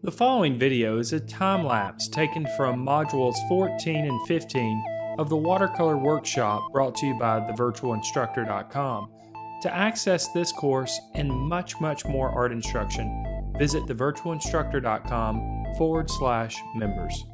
The following video is a time-lapse taken from modules 14 and 15 of the watercolor workshop brought to you by thevirtualinstructor.com. To access this course and much more art instruction, visit thevirtualinstructor.com/members.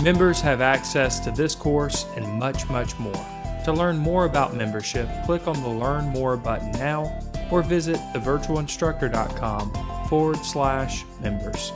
Members have access to this course and much more. To learn more about membership, click on the Learn More button now or visit thevirtualinstructor.com/members.